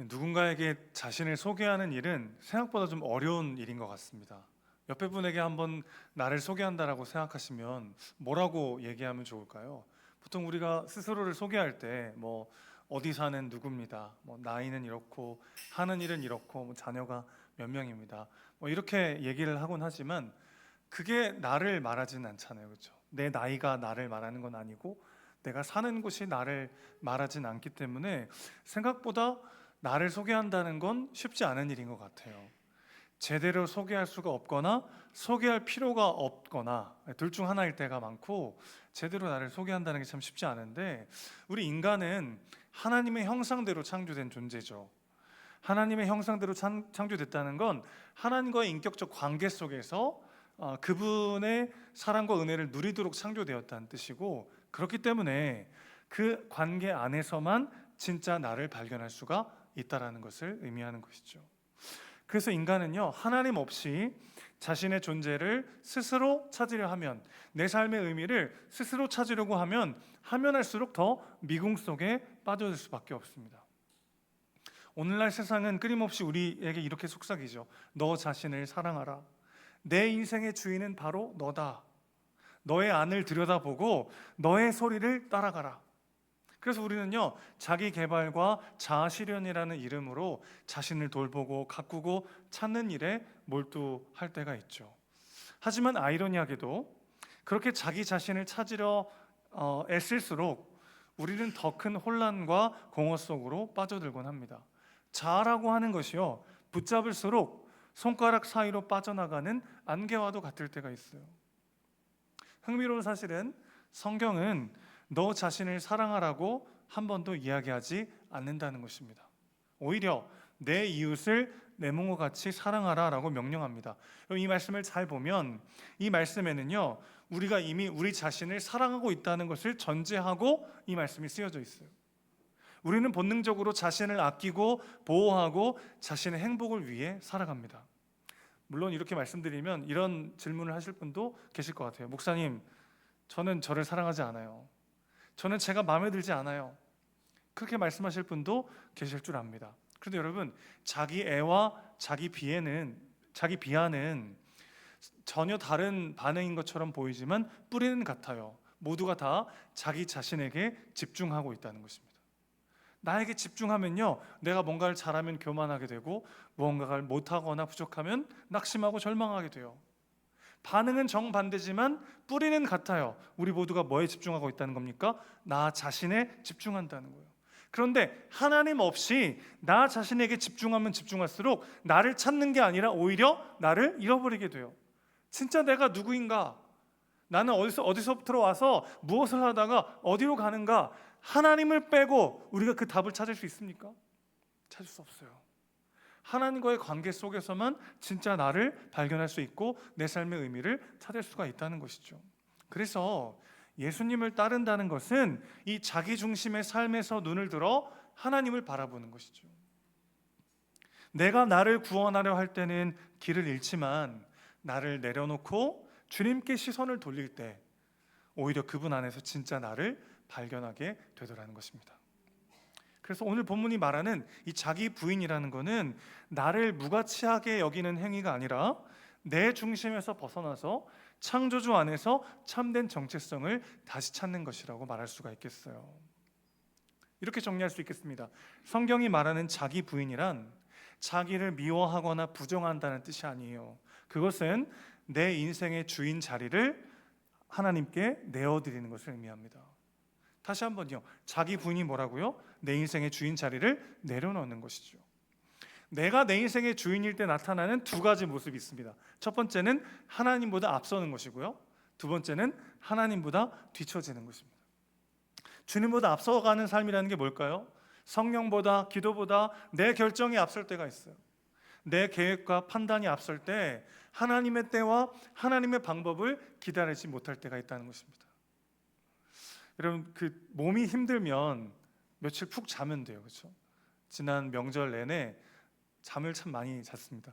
누군가에게 자신을 소개하는 일은 생각보다 좀 어려운 일인 것 같습니다. 옆에 분에게 한번 나를 소개한다라고 생각하시면 뭐라고 얘기하면 좋을까요? 보통 우리가 스스로를 소개할 때 어디 사는 누구입니다. 나이는 이렇고 하는 일은 이렇고 자녀가 몇 명입니다. 이렇게 얘기를 하곤 하지만 그게 나를 말하지는 않잖아요. 그렇죠? 내 나이가 나를 말하는 건 아니고 내가 사는 곳이 나를 말하진 않기 때문에 생각보다 나를 소개한다는 건 쉽지 않은 일인 것 같아요. 제대로 소개할 수가 없거나 소개할 필요가 없거나 둘 중 하나일 때가 많고, 제대로 나를 소개한다는 게 참 쉽지 않은데, 우리 인간은 하나님의 형상대로 창조된 존재죠. 하나님의 형상대로 창조됐다는 건 하나님과의 인격적 관계 속에서 그분의 사랑과 은혜를 누리도록 창조되었다는 뜻이고, 그렇기 때문에 그 관계 안에서만 진짜 나를 발견할 수가 있다라는 것을 의미하는 것이죠. 그래서 인간은요, 하나님 없이 자신의 존재를 스스로 찾으려 하면, 내 삶의 의미를 스스로 찾으려고 하면 할수록 더 미궁 속에 빠져들 수밖에 없습니다. 오늘날 세상은 끊임없이 우리에게 이렇게 속삭이죠. 너 자신을 사랑하라. 내 인생의 주인은 바로 너다. 너의 안을 들여다보고 너의 소리를 따라가라. 그래서 우리는요, 자기 개발과 자아 실현이라는 이름으로 자신을 돌보고 가꾸고 찾는 일에 몰두할 때가 있죠. 하지만 아이러니하게도 그렇게 자기 자신을 찾으려 애쓸수록 우리는 더 큰 혼란과 공허 속으로 빠져들곤 합니다. 자아라고 하는 것이요, 붙잡을수록 손가락 사이로 빠져나가는 안개와도 같을 때가 있어요. 흥미로운 사실은 성경은 너 자신을 사랑하라고 한 번도 이야기하지 않는다는 것입니다. 오히려 내 이웃을 내 몸과 같이 사랑하라 라고 명령합니다. 이 말씀을 잘 보면 이 말씀에는요, 우리가 이미 우리 자신을 사랑하고 있다는 것을 전제하고 이 말씀이 쓰여져 있어요. 우리는 본능적으로 자신을 아끼고 보호하고 자신의 행복을 위해 살아갑니다. 물론 이렇게 말씀드리면 이런 질문을 하실 분도 계실 것 같아요. 목사님, 저는 저를 사랑하지 않아요. 저는 제가 마음에 들지 않아요. 그렇게 말씀하실 분도 계실 줄 압니다. 그런데 여러분, 자기 애와 자기 비하는 전혀 다른 반응인 것처럼 보이지만 뿌리는 같아요. 모두가 다 자기 자신에게 집중하고 있다는 것입니다. 나에게 집중하면요, 내가 뭔가를 잘하면 교만하게 되고 무언가를 못하거나 부족하면 낙심하고 절망하게 돼요. 반응은 정반대지만 뿌리는 같아요. 우리 모두가 뭐에 집중하고 있다는 겁니까? 나 자신에 집중한다는 거예요. 그런데 하나님 없이 나 자신에게 집중하면 집중할수록 나를 찾는 게 아니라 오히려 나를 잃어버리게 돼요. 진짜 내가 누구인가? 나는 어디서부터 와서 무엇을 하다가 어디로 가는가? 하나님을 빼고 우리가 그 답을 찾을 수 있습니까? 찾을 수 없어요. 하나님과의 관계 속에서만 진짜 나를 발견할 수 있고 내 삶의 의미를 찾을 수가 있다는 것이죠. 그래서 예수님을 따른다는 것은 이 자기 중심의 삶에서 눈을 들어 하나님을 바라보는 것이죠. 내가 나를 구원하려 할 때는 길을 잃지만 나를 내려놓고 주님께 시선을 돌릴 때 오히려 그분 안에서 진짜 나를 발견하게 되더라는 것입니다. 그래서 오늘 본문이 말하는 이 자기 부인이라는 것은 나를 무가치하게 여기는 행위가 아니라 내 중심에서 벗어나서 창조주 안에서 참된 정체성을 다시 찾는 것이라고 말할 수가 있겠어요. 이렇게 정리할 수 있겠습니다. 성경이 말하는 자기 부인이란 자기를 미워하거나 부정한다는 뜻이 아니에요. 그것은 내 인생의 주인 자리를 하나님께 내어드리는 것을 의미합니다. 다시 한번요, 자기 부인이 뭐라고요? 내 인생의 주인 자리를 내려놓는 것이죠. 내가 내 인생의 주인일 때 나타나는 두 가지 모습이 있습니다. 첫 번째는 하나님보다 앞서는 것이고요, 두 번째는 하나님보다 뒤처지는 것입니다. 주님보다 앞서가는 삶이라는 게 뭘까요? 성령보다, 기도보다 내 결정이 앞설 때가 있어요. 내 계획과 판단이 앞설 때 하나님의 때와 하나님의 방법을 기다리지 못할 때가 있다는 것입니다. 여러분, 몸이 힘들면 며칠 푹 자면 돼요. 그렇죠? 지난 명절 내내 잠을 참 많이 잤습니다.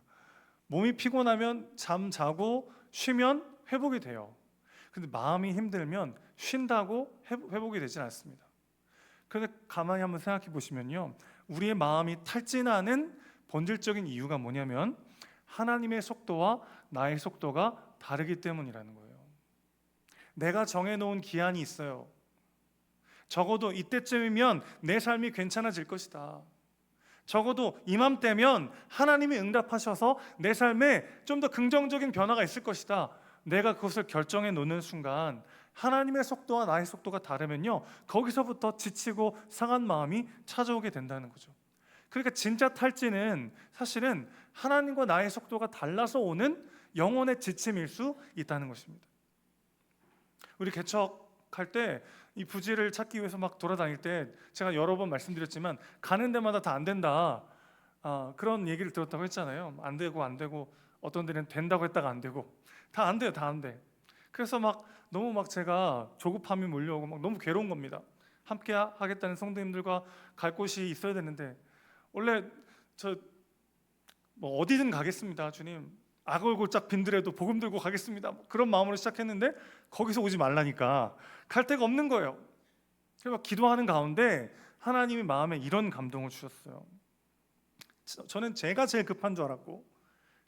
몸이 피곤하면 잠 자고 쉬면 회복이 돼요. 근데 마음이 힘들면 쉰다고 회복이 되지 않습니다. 그런데 가만히 한번 생각해 보시면요, 우리의 마음이 탈진하는 본질적인 이유가 뭐냐면 하나님의 속도와 나의 속도가 다르기 때문이라는 거예요. 내가 정해놓은 기한이 있어요. 적어도 이때쯤이면 내 삶이 괜찮아질 것이다. 적어도 이맘때면 하나님이 응답하셔서 내 삶에 좀 더 긍정적인 변화가 있을 것이다. 내가 그것을 결정해 놓는 순간 하나님의 속도와 나의 속도가 다르면요, 거기서부터 지치고 상한 마음이 찾아오게 된다는 거죠. 그러니까 진짜 탈진은 사실은 하나님과 나의 속도가 달라서 오는 영혼의 지침일 수 있다는 것입니다. 우리 개척할 때 이 부지를 찾기 위해서 막 돌아다닐 때 제가 여러 번 말씀드렸지만 가는 데마다 다 안 된다, 그런 얘기를 들었다고 했잖아요. 안 되고 어떤 데는 된다고 했다가 안 되고 다 안 돼요. 다 안 돼. 그래서 너무 제가 조급함이 몰려오고 너무 괴로운 겁니다. 함께 하겠다는 성도님들과 갈 곳이 있어야 되는데 원래 저 어디든 가겠습니다, 주님. 악을골짝 빈들에도 복음 들고 가겠습니다. 그런 마음으로 시작했는데 거기서 오지 말라니까 갈 데가 없는 거예요. 그래서 기도하는 가운데 하나님이 마음에 이런 감동을 주셨어요. 저는 제가 제일 급한 줄 알았고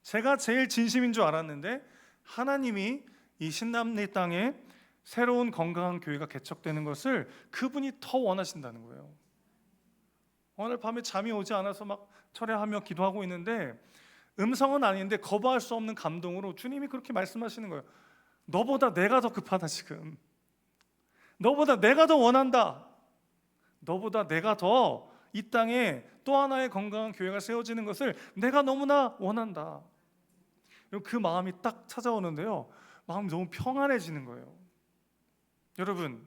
제가 제일 진심인 줄 알았는데 하나님이 이 신남리 땅에 새로운 건강한 교회가 개척되는 것을 그분이 더 원하신다는 거예요. 오늘 밤에 잠이 오지 않아서 철회하며 기도하고 있는데 음성은 아닌데 거부할 수 없는 감동으로 주님이 그렇게 말씀하시는 거예요. 너보다 내가 더 급하다. 지금 너보다 내가 더 원한다. 너보다 내가 더 이 땅에 또 하나의 건강한 교회가 세워지는 것을 내가 너무나 원한다. 그 마음이 딱 찾아오는데요, 마음이 너무 평안해지는 거예요. 여러분,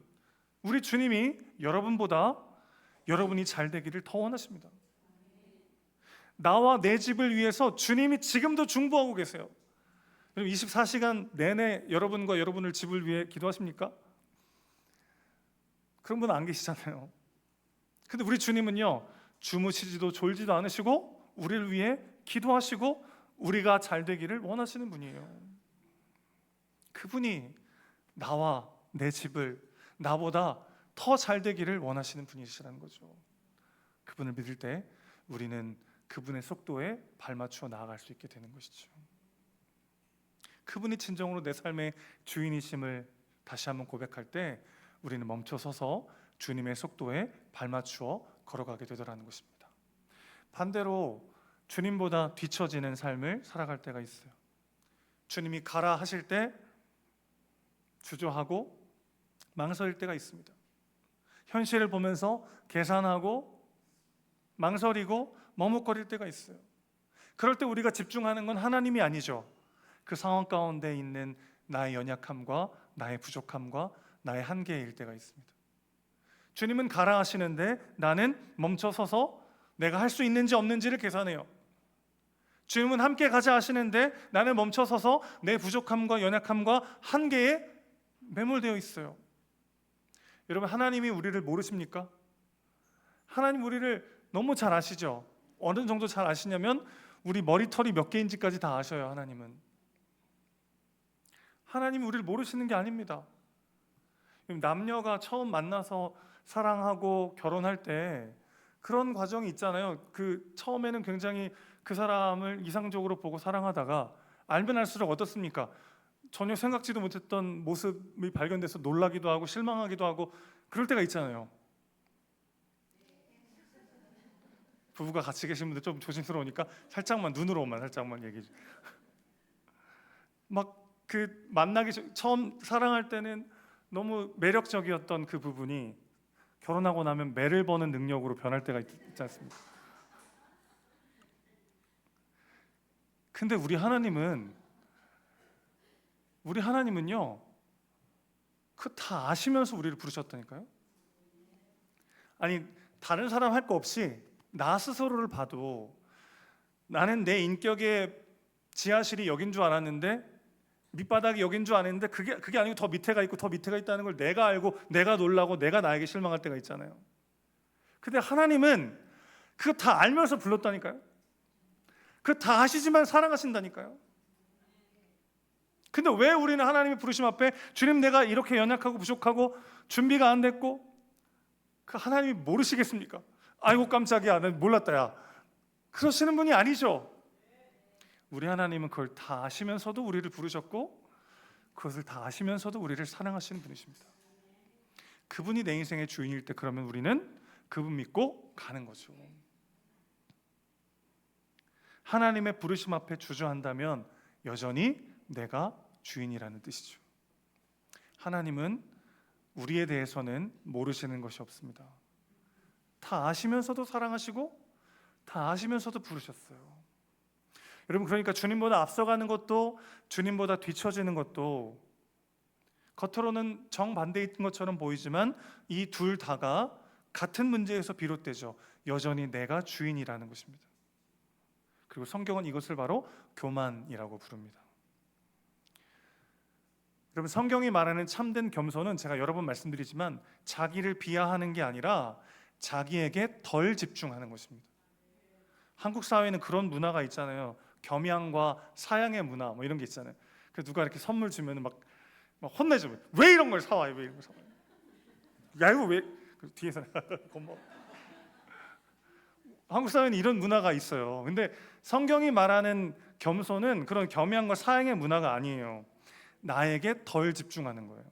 우리 주님이 여러분보다 여러분이 잘 되기를 더 원하십니다. 나와 내 집을 위해서 주님이 지금도 중보하고 계세요. 여러분, 24시간 내내 여러분과 여러분을 집을 위해 기도하십니까? 그런 분 안 계시잖아요. 근데 우리 주님은요, 주무시지도 졸지도 않으시고 우리를 위해 기도하시고 우리가 잘 되기를 원하시는 분이에요. 그분이 나와 내 집을 나보다 더 잘 되기를 원하시는 분이시라는 거죠. 그분을 믿을 때 우리는 그분의 속도에 발맞추어 나아갈 수 있게 되는 것이죠. 그분이 진정으로 내 삶의 주인이심을 다시 한번 고백할 때 우리는 멈춰서서 주님의 속도에 발맞추어 걸어가게 되더라는 것입니다. 반대로 주님보다 뒤처지는 삶을 살아갈 때가 있어요. 주님이 가라 하실 때 주저하고 망설일 때가 있습니다. 현실을 보면서 계산하고 망설이고 머뭇거릴 때가 있어요. 그럴 때 우리가 집중하는 건 하나님이 아니죠. 그 상황 가운데 있는 나의 연약함과 나의 부족함과 나의 한계일 때가 있습니다. 주님은 가라 하시는데 나는 멈춰서서 내가 할 수 있는지 없는지를 계산해요. 주님은 함께 가자 하시는데 나는 멈춰서서 내 부족함과 연약함과 한계에 매몰되어 있어요. 여러분, 하나님이 우리를 모르십니까? 하나님 우리를 너무 잘 아시죠? 어느 정도 잘 아시냐면 우리 머리털이 몇 개인지까지 다 아셔요. 하나님이 우리를 모르시는 게 아닙니다. 남녀가 처음 만나서 사랑하고 결혼할 때 그런 과정이 있잖아요. 그 처음에는 굉장히 그 사람을 이상적으로 보고 사랑하다가 알면 알수록 어떻습니까? 전혀 생각지도 못했던 모습이 발견돼서 놀라기도 하고 실망하기도 하고 그럴 때가 있잖아요. 부부가 같이 계신 분들 좀 조심스러우니까 살짝만 눈으로만 살짝만 얘기해 주세요. 그 만나기 처음 사랑할 때는 너무 매력적이었던 그 부분이 결혼하고 나면 매를 버는 능력으로 변할 때가 있지 않습니까? 근데 우리 하나님은요, 그 다 아시면서 우리를 부르셨다니까요. 아니, 다른 사람 할 거 없이 나 스스로를 봐도 나는 내 인격의 지하실이 여긴 줄 알았는데 밑바닥이 여긴 줄 아는데 그게 아니고 더 밑에가 있고 더 밑에가 있다는 걸 내가 알고 내가 놀라고 내가 나에게 실망할 때가 있잖아요. 근데 하나님은 그거 다 알면서 불렀다니까요. 그거 다 아시지만 사랑하신다니까요. 근데 왜 우리는 하나님의 부르심 앞에 주님 내가 이렇게 연약하고 부족하고 준비가 안 됐고 그 하나님이 모르시겠습니까? 아이고 깜짝이야, 난 몰랐다 야, 그러시는 분이 아니죠. 우리 하나님은 그걸 다 아시면서도 우리를 부르셨고 그것을 다 아시면서도 우리를 사랑하시는 분이십니다. 그분이 내 인생의 주인일 때 그러면 우리는 그분 믿고 가는 거죠. 하나님의 부르심 앞에 주저한다면 여전히 내가 주인이라는 뜻이죠. 하나님은 우리에 대해서는 모르시는 것이 없습니다. 다 아시면서도 사랑하시고 다 아시면서도 부르셨어요. 여러분, 그러니까 주님보다 앞서가는 것도 주님보다 뒤처지는 것도 겉으로는 정반대인 것처럼 보이지만 이 둘 다가 같은 문제에서 비롯되죠. 여전히 내가 주인이라는 것입니다. 그리고 성경은 이것을 바로 교만이라고 부릅니다. 여러분, 성경이 말하는 참된 겸손은 제가 여러 번 말씀드리지만 자기를 비하하는 게 아니라 자기에게 덜 집중하는 것입니다. 한국 사회는 그런 문화가 있잖아요. 겸양과 사양의 문화 뭐 이런 게 있잖아요. 그래서 누가 이렇게 선물 주면 막 혼내죠. 왜 이런 걸 사와? 왜 이런 걸 사와? 야 이거 왜? 뒤에서 고마워. 한국 사회는 이런 문화가 있어요. 근데 성경이 말하는 겸손은 그런 겸양과 사양의 문화가 아니에요. 나에게 덜 집중하는 거예요.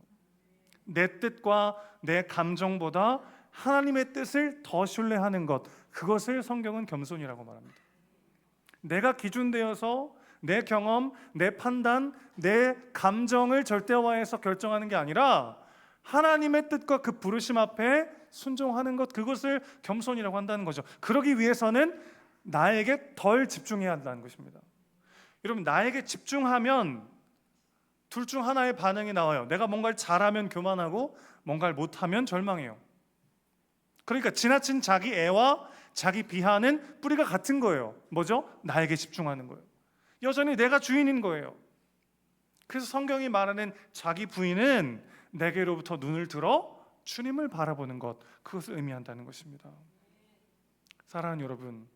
내 뜻과 내 감정보다 하나님의 뜻을 더 신뢰하는 것, 그것을 성경은 겸손이라고 말합니다. 내가 기준되어서 내 경험, 내 판단, 내 감정을 절대화해서 결정하는 게 아니라 하나님의 뜻과 그 부르심 앞에 순종하는 것, 그것을 겸손이라고 한다는 거죠. 그러기 위해서는 나에게 덜 집중해야 한다는 것입니다. 여러분, 나에게 집중하면 둘 중 하나의 반응이 나와요. 내가 뭔가를 잘하면 교만하고 뭔가를 못하면 절망해요. 그러니까 지나친 자기 애와 자기 비하는 뿌리가 같은 거예요. 뭐죠? 나에게 집중하는 거예요. 여전히 내가 주인인 거예요. 그래서 성경이 말하는 자기 부인은 내게로부터 눈을 들어 주님을 바라보는 것, 그것을 의미한다는 것입니다. 사랑하는 여러분,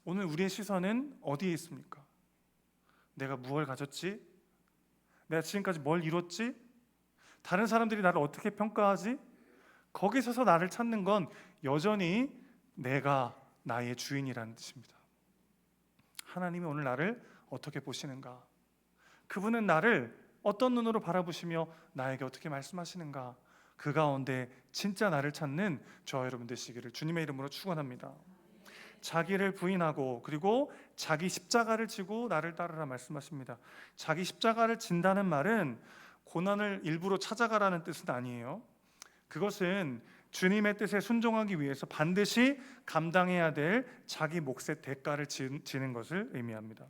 오늘 우리의 시선은 어디에 있습니까? 내가 무엇을 가졌지? 내가 지금까지 뭘 이뤘지? 다른 사람들이 나를 어떻게 평가하지? 거기에 서서 나를 찾는 건 여전히 내가 나의 주인이라는 뜻입니다. 하나님이 오늘 나를 어떻게 보시는가? 그분은 나를 어떤 눈으로 바라보시며 나에게 어떻게 말씀하시는가? 그 가운데 진짜 나를 찾는 저와 여러분 되시기를 주님의 이름으로 축원합니다. 자기를 부인하고 그리고 자기 십자가를 지고 나를 따르라 말씀하십니다. 자기 십자가를 진다는 말은 고난을 일부러 찾아가라는 뜻은 아니에요. 그것은 주님의 뜻에 순종하기 위해서 반드시 감당해야 될 자기 몫의 대가를 지는 것을 의미합니다.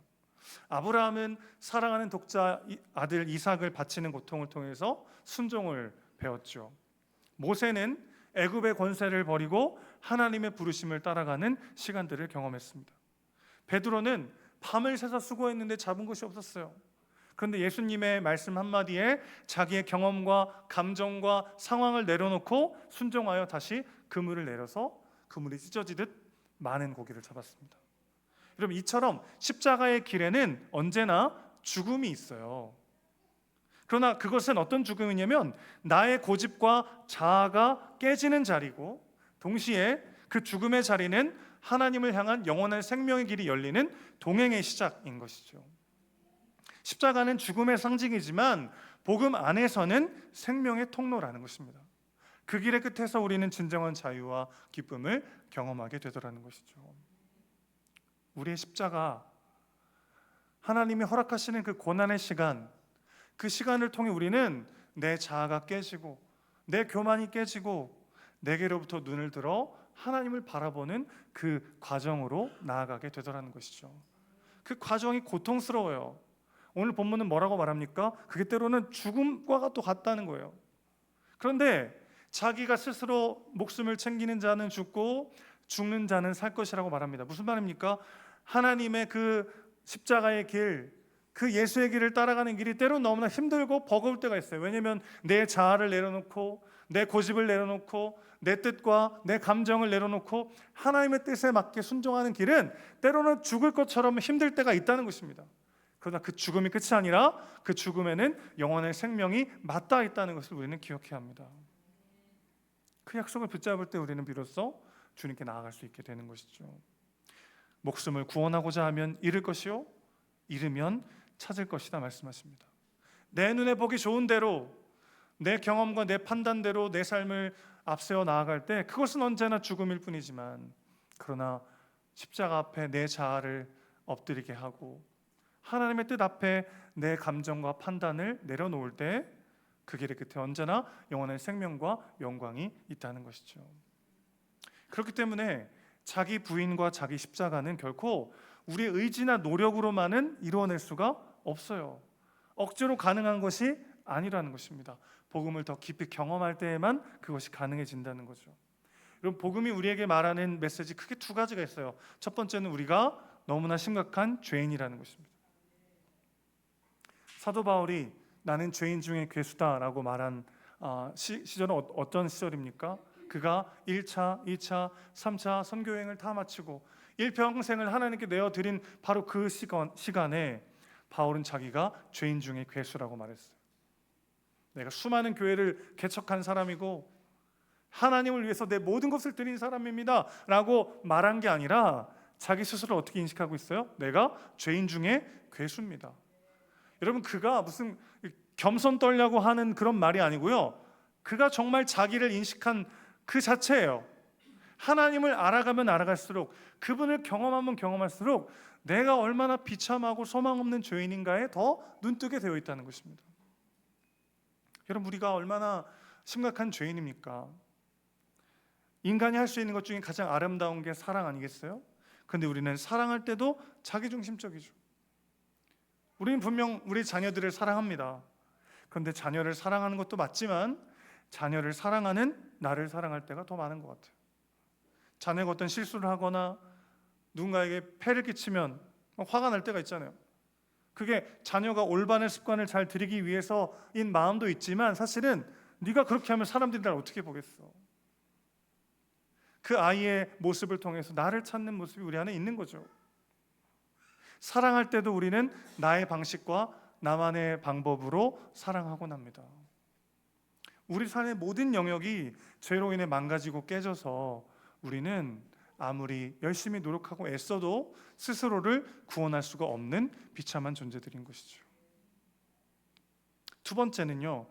아브라함은 사랑하는 독자 아들 이삭을 바치는 고통을 통해서 순종을 배웠죠. 모세는 애굽의 권세를 버리고 하나님의 부르심을 따라가는 시간들을 경험했습니다. 베드로는 밤을 새서 수고했는데 잡은 것이 없었어요. 그런데 예수님의 말씀 한마디에 자기의 경험과 감정과 상황을 내려놓고 순종하여 다시 그물을 내려서 그물이 찢어지듯 많은 고기를 잡았습니다. 여러분, 이처럼 십자가의 길에는 언제나 죽음이 있어요. 그러나 그것은 어떤 죽음이냐면 나의 고집과 자아가 깨지는 자리고, 동시에 그 죽음의 자리는 하나님을 향한 영원한 생명의 길이 열리는 동행의 시작인 것이죠. 십자가는 죽음의 상징이지만 복음 안에서는 생명의 통로라는 것입니다. 그 길의 끝에서 우리는 진정한 자유와 기쁨을 경험하게 되더라는 것이죠. 우리의 십자가, 하나님이 허락하시는 그 고난의 시간, 그 시간을 통해 우리는 내 자아가 깨지고 내 교만이 깨지고 내게로부터 눈을 들어 하나님을 바라보는 그 과정으로 나아가게 되더라는 것이죠. 그 과정이 고통스러워요. 오늘 본문은 뭐라고 말합니까? 그게 때로는 죽음과 또 같다는 거예요. 그런데 자기가 스스로 목숨을 챙기는 자는 죽고 죽는 자는 살 것이라고 말합니다. 무슨 말입니까? 하나님의 그 십자가의 길, 그 예수의 길을 따라가는 길이 때로는 너무나 힘들고 버거울 때가 있어요. 왜냐하면 내 자아를 내려놓고 내 고집을 내려놓고 내 뜻과 내 감정을 내려놓고 하나님의 뜻에 맞게 순종하는 길은 때로는 죽을 것처럼 힘들 때가 있다는 것입니다. 그러나 그 죽음이 끝이 아니라 그 죽음에는 영원의 생명이 맞닿아 있다는 것을 우리는 기억해야 합니다. 그 약속을 붙잡을 때 우리는 비로소 주님께 나아갈 수 있게 되는 것이죠. 목숨을 구원하고자 하면 잃을 것이요 잃으면 찾을 것이다 말씀하십니다. 내 눈에 보기 좋은 대로, 내 경험과 내 판단대로 내 삶을 앞세워 나아갈 때 그것은 언제나 죽음일 뿐이지만, 그러나 십자가 앞에 내 자아를 엎드리게 하고 하나님의 뜻 앞에 내 감정과 판단을 내려놓을 때 그 길의 끝에 언제나 영원한 생명과 영광이 있다는 것이죠. 그렇기 때문에 자기 부인과 자기 십자가는 결코 우리의 의지나 노력으로만은 이루어낼 수가 없어요. 억지로 가능한 것이 아니라는 것입니다. 복음을 더 깊이 경험할 때에만 그것이 가능해진다는 거죠. 여러분, 복음이 우리에게 말하는 메시지 크게 두 가지가 있어요. 첫 번째는 우리가 너무나 심각한 죄인이라는 것입니다. 사도 바울이 나는 죄인 중에 괴수다라고 말한 시절은 어떤 시절입니까? 그가 1차, 2차, 3차 선교여행을 다 마치고 일평생을 하나님께 내어드린 바로 그 시간에 바울은 자기가 죄인 중에 괴수라고 말했어요. 내가 수많은 교회를 개척한 사람이고 하나님을 위해서 내 모든 것을 드린 사람입니다 라고 말한 게 아니라 자기 스스로 어떻게 인식하고 있어요? 내가 죄인 중에 괴수입니다. 여러분, 그가 무슨 겸손 떨려고 하는 그런 말이 아니고요, 그가 정말 자기를 인식한 그 자체예요. 하나님을 알아가면 알아갈수록, 그분을 경험하면 경험할수록 내가 얼마나 비참하고 소망 없는 죄인인가에 더 눈뜨게 되어 있다는 것입니다. 여러분, 우리가 얼마나 심각한 죄인입니까? 인간이 할 수 있는 것 중에 가장 아름다운 게 사랑 아니겠어요? 그런데 우리는 사랑할 때도 자기중심적이죠. 우리는 분명 우리 자녀들을 사랑합니다. 그런데 자녀를 사랑하는 것도 맞지만 자녀를 사랑하는 나를 사랑할 때가 더 많은 것 같아요. 자녀가 어떤 실수를 하거나 누군가에게 폐를 끼치면 화가 날 때가 있잖아요. 그게 자녀가 올바른 습관을 잘 들이기 위해서인 마음도 있지만 사실은 네가 그렇게 하면 사람들이 날 어떻게 보겠어. 그 아이의 모습을 통해서 나를 찾는 모습이 우리 안에 있는 거죠. 사랑할 때도 우리는 나의 방식과 나만의 방법으로 사랑하곤 합니다. 우리 삶의 모든 영역이 죄로 인해 망가지고 깨져서 우리는 아무리 열심히 노력하고 애써도 스스로를 구원할 수가 없는 비참한 존재들인 것이죠. 두 번째는요,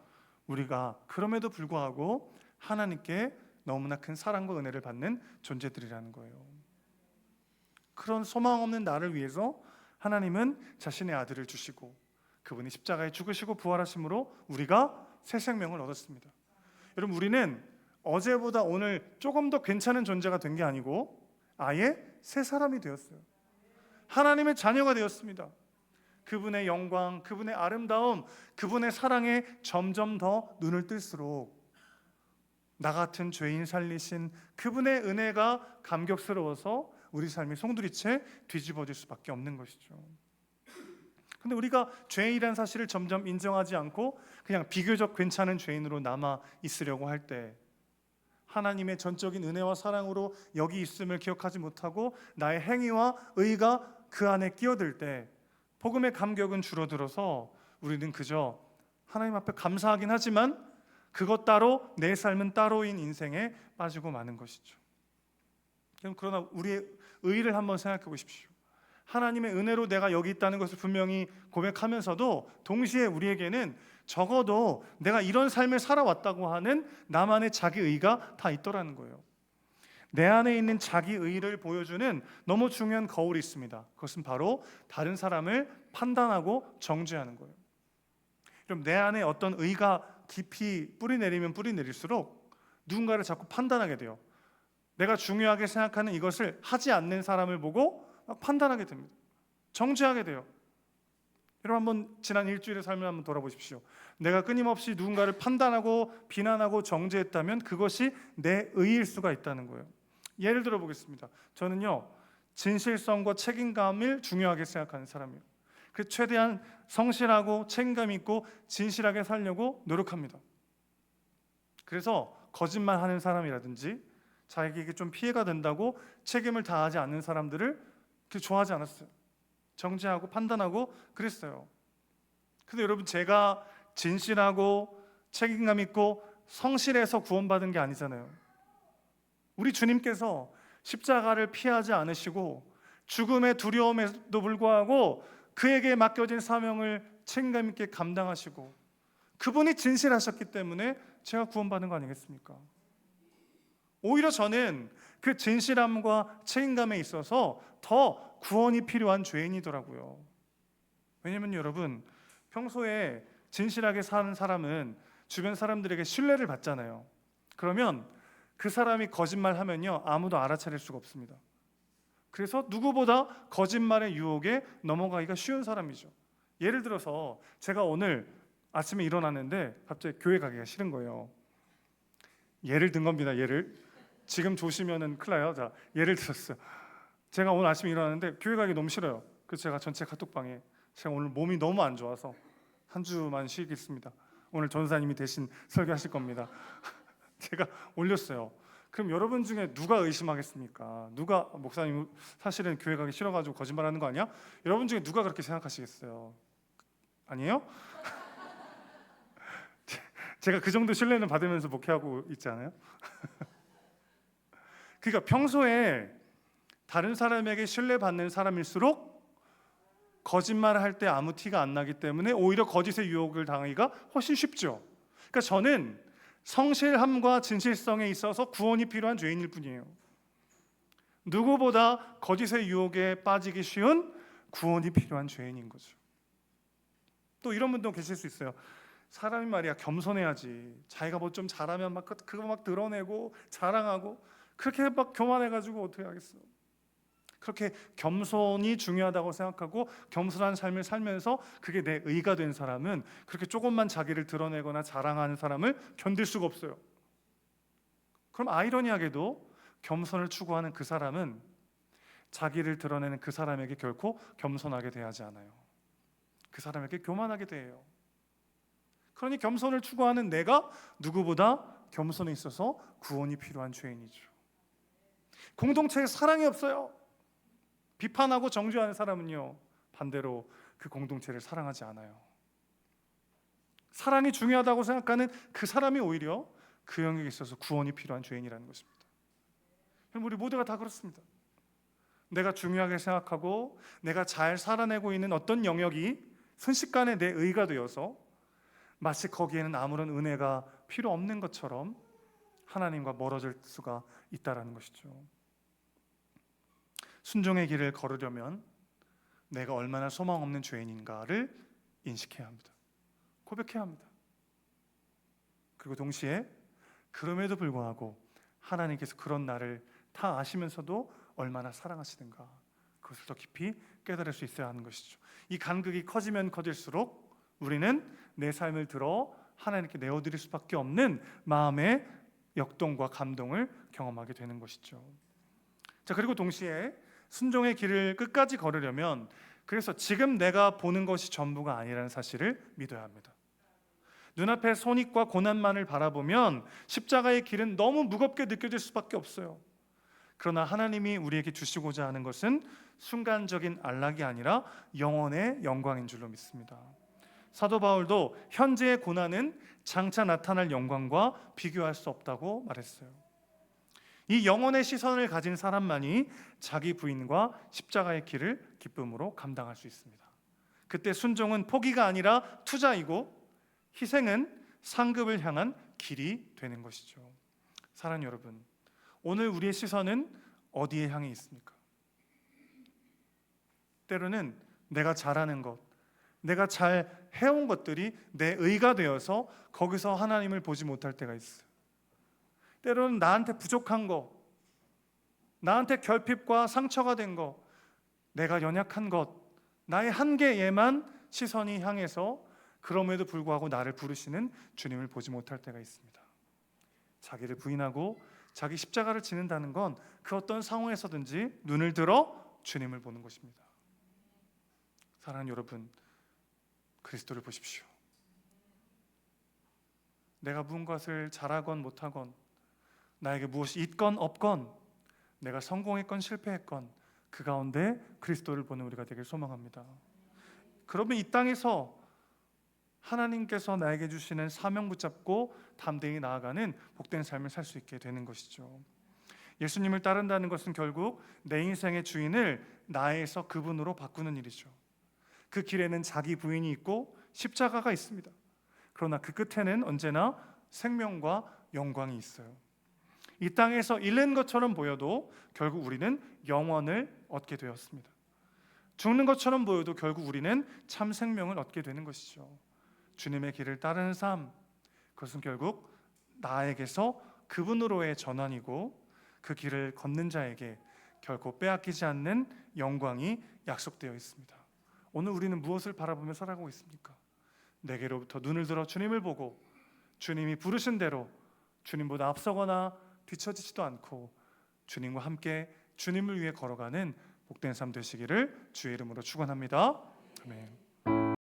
우리가 그럼에도 불구하고 하나님께 너무나 큰 사랑과 은혜를 받는 존재들이라는 거예요. 그런 소망 없는 나를 위해서 하나님은 자신의 아들을 주시고 그분이 십자가에 죽으시고 부활하심으로 우리가 새 생명을 얻었습니다. 여러분, 우리는 어제보다 오늘 조금 더 괜찮은 존재가 된 게 아니고 아예 새 사람이 되었어요. 하나님의 자녀가 되었습니다. 그분의 영광, 그분의 아름다움, 그분의 사랑에 점점 더 눈을 뜰수록 나 같은 죄인 살리신 그분의 은혜가 감격스러워서 우리 삶이 송두리째 뒤집어질 수밖에 없는 것이죠. 근데 우리가 죄인이라는 사실을 점점 인정하지 않고 그냥 비교적 괜찮은 죄인으로 남아 있으려고 할 때 하나님의 전적인 은혜와 사랑으로 여기 있음을 기억하지 못하고 나의 행위와 의가 그 안에 끼어들 때 복음의 감격은 줄어들어서 우리는 그저 하나님 앞에 감사하긴 하지만 그것 따로 내 삶은 따로인 인생에 빠지고 마는 것이죠. 그러나 우리의 의를 한번 생각해 보십시오. 하나님의 은혜로 내가 여기 있다는 것을 분명히 고백하면서도 동시에 우리에게는 적어도 내가 이런 삶을 살아왔다고 하는 나만의 자기 의가 다 있더라는 거예요. 내 안에 있는 자기 의를 보여주는 너무 중요한 거울이 있습니다. 그것은 바로 다른 사람을 판단하고 정죄하는 거예요. 그럼 내 안에 어떤 의가 깊이 뿌리 내리면 뿌리 내릴수록 누군가를 자꾸 판단하게 돼요. 내가 중요하게 생각하는 이것을 하지 않는 사람을 보고 막 판단하게 됩니다. 정죄하게 돼요. 여러분, 한번 지난 일주일의 삶을 한번 돌아보십시오. 내가 끊임없이 누군가를 판단하고 비난하고 정죄했다면 그것이 내 의일 수가 있다는 거예요. 예를 들어 보겠습니다. 저는요, 진실성과 책임감을 중요하게 생각하는 사람이에요. 그래서 최대한 성실하고 책임감 있고 진실하게 살려고 노력합니다. 그래서 거짓말하는 사람이라든지 자기에게 좀 피해가 된다고 책임을 다하지 않는 사람들을 좋아하지 않았어요. 정죄하고 판단하고 그랬어요. 근데 여러분, 제가 진실하고 책임감 있고 성실해서 구원받은 게 아니잖아요. 우리 주님께서 십자가를 피하지 않으시고 죽음의 두려움에도 불구하고 그에게 맡겨진 사명을 책임감 있게 감당하시고 그분이 진실하셨기 때문에 제가 구원받은 거 아니겠습니까? 오히려 저는 그 진실함과 책임감에 있어서 더 구원이 필요한 죄인이더라고요. 왜냐면 여러분, 평소에 진실하게 사는 사람은 주변 사람들에게 신뢰를 받잖아요. 그러면 그 사람이 거짓말하면요, 아무도 알아차릴 수가 없습니다. 그래서 누구보다 거짓말의 유혹에 넘어가기가 쉬운 사람이죠. 예를 들어서 제가 오늘 아침에 일어났는데 갑자기 교회 가기가 싫은 거예요. 예를 든 겁니다. 예를. 지금 조시면은 큰일 나요. 자, 예를 들었어요. 제가 오늘 아침에 일어났는데 교회 가기 너무 싫어요. 그래서 제가 전체 카톡방에 제가 오늘 몸이 너무 안 좋아서 한 주만 쉬겠습니다. 오늘 전사님이 대신 설교하실 겁니다. 제가 올렸어요. 그럼 여러분 중에 누가 의심하겠습니까? 누가 목사님 사실은 교회 가기 싫어가지고 거짓말하는 거 아니야? 여러분 중에 누가 그렇게 생각하시겠어요? 아니에요? 제가 그 정도 신뢰는 받으면서 목회하고 있지 않아요? 그러니까 평소에 다른 사람에게 신뢰받는 사람일수록 거짓말할 때 아무 티가 안 나기 때문에 오히려 거짓의 유혹을 당하기가 훨씬 쉽죠. 그러니까 저는 성실함과 진실성에 있어서 구원이 필요한 죄인일 뿐이에요. 누구보다 거짓의 유혹에 빠지기 쉬운 구원이 필요한 죄인인 거죠. 또 이런 분도 계실 수 있어요. 사람이 말이야 겸손해야지. 자기가 뭐 좀 잘하면 막 그거 막 드러내고 자랑하고 그렇게 막 교만해가지고 어떻게 하겠어. 그렇게 겸손이 중요하다고 생각하고 겸손한 삶을 살면서 그게 내 의가 된 사람은 그렇게 조금만 자기를 드러내거나 자랑하는 사람을 견딜 수가 없어요. 그럼 아이러니하게도 겸손을 추구하는 그 사람은 자기를 드러내는 그 사람에게 결코 겸손하게 대하지 않아요. 그 사람에게 교만하게 대해요. 그러니 겸손을 추구하는 내가 누구보다 겸손에 있어서 구원이 필요한 죄인이죠. 공동체에 사랑이 없어요. 비판하고 정죄하는 사람은요, 반대로 그 공동체를 사랑하지 않아요. 사랑이 중요하다고 생각하는 그 사람이 오히려 그 영역에 있어서 구원이 필요한 죄인이라는 것입니다. 우리 모두가 다 그렇습니다. 내가 중요하게 생각하고 내가 잘 살아내고 있는 어떤 영역이 순식간에 내 의가 되어서 마치 거기에는 아무런 은혜가 필요 없는 것처럼 하나님과 멀어질 수가 있다는 것이죠. 순종의 길을 걸으려면 내가 얼마나 소망 없는 죄인인가를 인식해야 합니다. 고백해야 합니다. 그리고 동시에 그럼에도 불구하고 하나님께서 그런 나를 다 아시면서도 얼마나 사랑하시는가, 그것을 더 깊이 깨달을 수 있어야 하는 것이죠. 이 간극이 커지면 커질수록 우리는 내 삶을 들어 하나님께 내어드릴 수밖에 없는 마음의 역동과 감동을 경험하게 되는 것이죠. 자, 그리고 동시에 순종의 길을 끝까지 걸으려면 그래서 지금 내가 보는 것이 전부가 아니라는 사실을 믿어야 합니다. 눈앞의 손익과 고난만을 바라보면 십자가의 길은 너무 무겁게 느껴질 수밖에 없어요. 그러나 하나님이 우리에게 주시고자 하는 것은 순간적인 안락이 아니라 영원의 영광인 줄로 믿습니다. 사도 바울도 현재의 고난은 장차 나타날 영광과 비교할 수 없다고 말했어요. 이 영혼의 시선을 가진 사람만이 자기 부인과 십자가의 길을 기쁨으로 감당할 수 있습니다. 그때 순종은 포기가 아니라 투자이고 희생은 상급을 향한 길이 되는 것이죠. 사랑하는 여러분, 오늘 우리의 시선은 어디에 향해 있습니까? 때로는 내가 잘하는 것, 내가 잘 해온 것들이 내 의가 되어서 거기서 하나님을 보지 못할 때가 있어요. 때로는 나한테 부족한 거, 나한테 결핍과 상처가 된 거, 내가 연약한 것, 나의 한계에만 시선이 향해서 그럼에도 불구하고 나를 부르시는 주님을 보지 못할 때가 있습니다. 자기를 부인하고 자기 십자가를 지는다는 건 그 어떤 상황에서든지 눈을 들어 주님을 보는 것입니다. 사랑하는 여러분, 그리스도를 보십시오. 내가 무엇을 잘하건 못하건, 나에게 무엇이 있건 없건, 내가 성공했건 실패했건 그 가운데 그리스도를 보는 우리가 되길 소망합니다. 그러면 이 땅에서 하나님께서 나에게 주시는 사명 붙잡고 담대히 나아가는 복된 삶을 살 수 있게 되는 것이죠. 예수님을 따른다는 것은 결국 내 인생의 주인을 나에서 그분으로 바꾸는 일이죠. 그 길에는 자기 부인이 있고 십자가가 있습니다. 그러나 그 끝에는 언제나 생명과 영광이 있어요. 이 땅에서 잃는 것처럼 보여도 결국 우리는 영원을 얻게 되었습니다. 죽는 것처럼 보여도 결국 우리는 참 생명을 얻게 되는 것이죠. 주님의 길을 따르는 삶, 그것은 결국 나에게서 그분으로의 전환이고 그 길을 걷는 자에게 결코 빼앗기지 않는 영광이 약속되어 있습니다. 오늘 우리는 무엇을 바라보며 살아가고 있습니까? 내게로부터 눈을 들어 주님을 보고 주님이 부르신 대로 주님보다 앞서거나 뒤처지지도 않고 주님과 함께 주님을 위해 걸어가는 복된 삶 되시기를 주의 이름으로 축원합니다. 아멘.